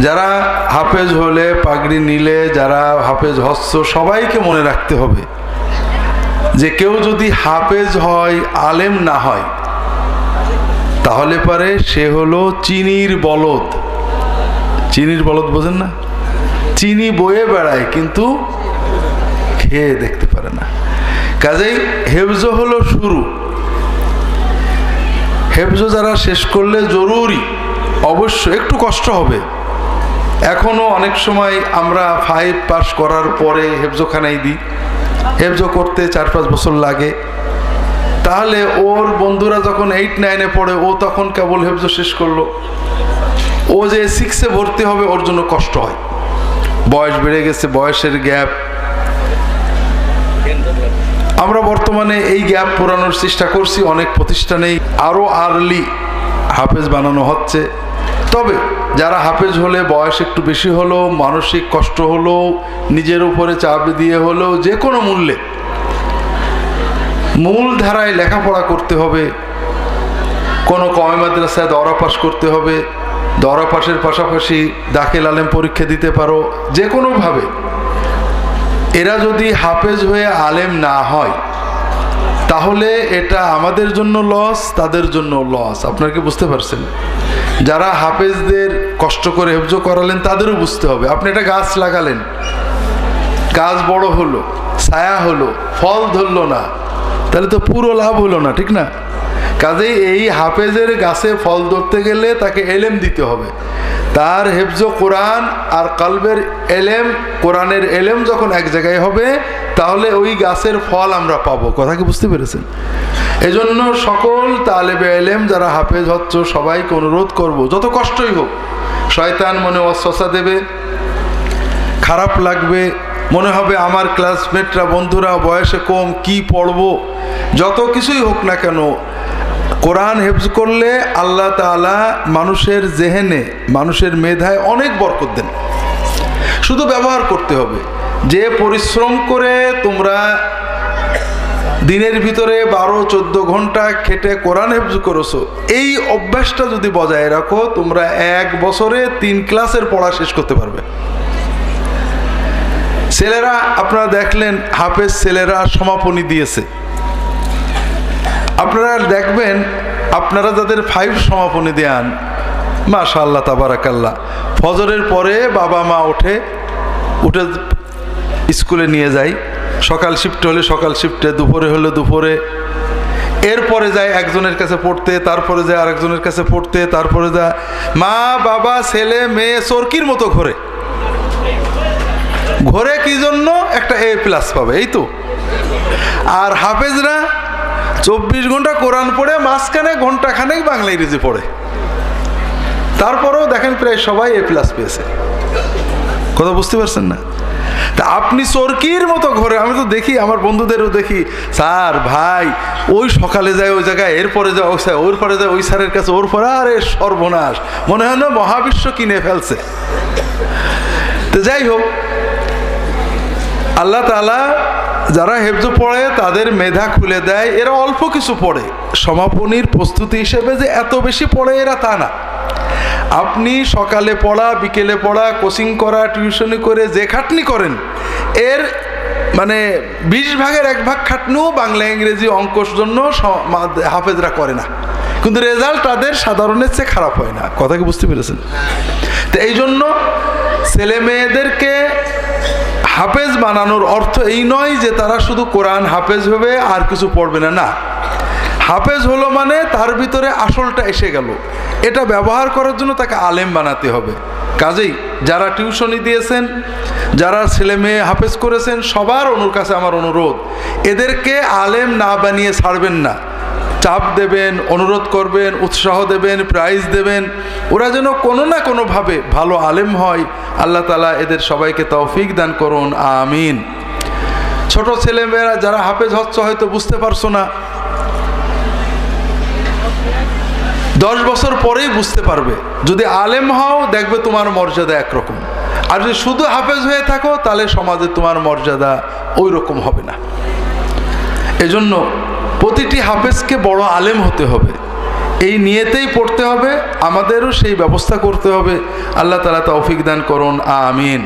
যারা হাফেজ হলে, পাগড়ি নিলে, যারা হাফেজ হচ্ছ, সবাইকে মনে রাখতে হবে যে কেউ যদি হাফেজ হয়, আলেম না হয়, তাহলে পারে সে হলো চিনির বলদ। চিনির বলদ বোঝেন না? চিনি বয়ে বেড়ায় কিন্তু খেয়ে দেখতে পারে না। কাজেই হেফজ হলো শুরু। হেফজ যারা শেষ করলে জরুরি, অবশ্য একটু কষ্ট হবে। এখনো অনেক সময় আমরা 5 পাস করার পরে হেফজখানায় দিই, হেফজ করতে 4-5 বছর লাগে। তাহলে ওর বন্ধুরা যখন 8-9-এ পড়ে, ও তখন কেবল হেফজ শেষ করলো, ও যে 6-এ ভর্তি হবে ওর জন্য কষ্ট হয়। বয়স বেড়ে গেছে, বয়সের গ্যাপ। আমরা বর্তমানে এই গ্যাপ পুরানোর চেষ্টা করছি, অনেক প্রতিষ্ঠানেই আরো আর্লি হাফেজ বানানো হচ্ছে। তবে যারা হাফেজ হলে বয়স একটু বেশি হলো, মানসিক কষ্ট হলো, নিজের উপরে চাপ দিয়ে হলেও যে কোনো মূল্যে মূল ধারায় লেখাপড়া করতে হবে। কোনো কওমি মাদ্রাসায় দওরা পাস করতে হবে, দওরা পাসের পাশাপাশি দাখিল আলেম পরীক্ষা দিতে পারো, যে কোনোভাবে। এরা যদি হাফেজ হয়ে আলেম না হয় তাহলে এটা আমাদের জন্য লস, তাদের জন্য লস। আপনারা কি বুঝতে পারছেন? যারা হাফেজদের কষ্ট করে হেফজ করালেন তাদেরও বুঝতে হবে। আপনি একটা গাছ লাগালেন, গাছ বড় হলো, ছায়া হলো, ফল ধরলো না, তাহলে তো পুরো লাভ হলো না, ঠিক না? কাজেই এই হাফেজের গাছে ফল ধরতে গেলে তাকে এলেম দিতে হবে। তার হেফজ কোরআন আর কলবের এলেম, কোরআনের এলেম যখন এক জায়গায় হবে তাহলে ওই গাছের ফল আমরা পাবো। কথা কি বুঝতে পেরেছেন? এজন্য সকল তালেবে এলেম যারা হাফেজ হচ্ছ সবাইকে অনুরোধ করব, যত কষ্টই হোক, শয়তান মনে ওয়াসওয়াসা দেবে, খারাপ লাগবে, মনে হবে আমার ক্লাসমেটরা, বন্ধুরা বয়সে কম, কি পড়বো, যত কিছুই হোক না কেন, কোরআন হেফজ করলে আল্লাহ তাআলা মানুষের জেহেনে, মানুষের মেধায় অনেক বরকত দেন। শুধু ব্যবহার করতে হবে। যে পরিশ্রম করে তোমরা দিনের ভিতরে 12-14 ঘন্টা খেটে কোরআন হেফজ করেছো, এই অভ্যাসটা যদি বজায় রাখো, তোমরা 1 বছরে 3 ক্লাসের পড়া শেষ করতে পারবে। ছেলেরা আপনারা দেখলেন, হাফেজ ছেলেরা সমাপনী দিয়েছে। আপনারা দেখবেন, আপনারা যাদের 5 সমাপনী দেন, মাশাআল্লাহ তাবারাকাল্লাহ, ফজরের পরে বাবা মা উঠে স্কুলে নিয়ে যায়। সকাল শিফট হলে সকাল শিফটে, দুপুরে হলে দুপুরে, এরপরে যায় একজনের কাছে পড়তে, তারপরে যায় আরেকজনের কাছে পড়তে, তারপরে যায় মা বাবা ছেলে মেয়ে চরকির মতো ঘোরে। ঘোরে কি জন্য? একটা A+ পাবে, এই তো। আর হাফেজরা 24 ঘন্টা কোরআন পড়ে, মাঝখানে ঘন্টাখানেক বাংলা ইংরেজি পড়ে, তারপরেও দেখেন প্রায় সবাই A+ পেয়েছে। কথা বুঝতে পারছেন না? তা আপনি চরকির মতো ঘরে, আমি তো দেখি, আমার বন্ধুদেরও দেখি, স্যার ভাই ওই সকালে যায় ওই জায়গায়, এরপরে যায় ওই স্যার, ওর পরে যায় ওই স্যারের কাছে, ওর পরে আরে সর্বনাশ, মনে হয় না মহাবিশ্ব কিনে ফেলছে। তো যাই হোক, আল্লাহ তাআলা যারা হেফজ পড়ে তাদের মেধা খুলে দেয়। এরা অল্প কিছু পড়ে, সমাপনীর প্রস্তুতি হিসেবে যে এত বেশি পড়ে এরা তা না। আপনি সকালে পড়া, বিকেলে পড়া, কোচিং করা, টিউশনি করে যে খাটনি করেন, এর মানে 20 ভাগের 1 ভাগ খাটনিও বাংলা ইংরেজি অঙ্কর জন্য হাফেজরা করে না, কিন্তু রেজাল্ট তাদের সাধারণের চেয়ে খারাপ হয় না। কথা কি বুঝতে পেরেছেন? তো এই জন্য ছেলে মেয়েদেরকে হাফেজ বানানোর অর্থ এই নয় যে তারা শুধু কোরআন হাফেজ হবে আর কিছু পড়বে না। না, হাফেজ হলো মানে তার ভিতরে আসলটা এসে গেল, এটা ব্যবহার করার জন্য তাকে আলেম বানাতে হবে। কাজেই যারা টিউশনি দিয়েছেন, যারা ছেলে মেয়ে হাফেজ করেছেন, সবার কাছে আমার অনুরোধ, এদেরকে আলেম না বানিয়ে ছাড়বেন না। চাপ দেবেন, অনুরোধ করবেন, উৎসাহ দেবেন, প্রাইজ দেবেন, ওরা যেন কোনো না কোনোভাবে ভালো আলেম হয়। আল্লাহ তাআলা এদের সবাইকে তৌফিক দান করুন, আমিন। ছোট ছেলেমেয়েরা যারা হাফেজ হচ্ছে হয়তো বুঝতে পারছো না, 10 বছর পরেই বুঝতে পারবে। যদি আলেম হও দেখবে তোমার মর্যাদা একরকম, আর যদি শুধু হাফেজ হয়ে থাকো তাহলে সমাজে তোমার মর্যাদা ওই রকম হবে না। এজন্য প্রতিটি হাফেজকে বড় আলেম হতে হবে। এই নিয়েতেই পড়তে হবে, আমাদেরও সেই ব্যবস্থা করতে হবে। আল্লাহ তাআলা তৌফিক দান করুন, আমিন।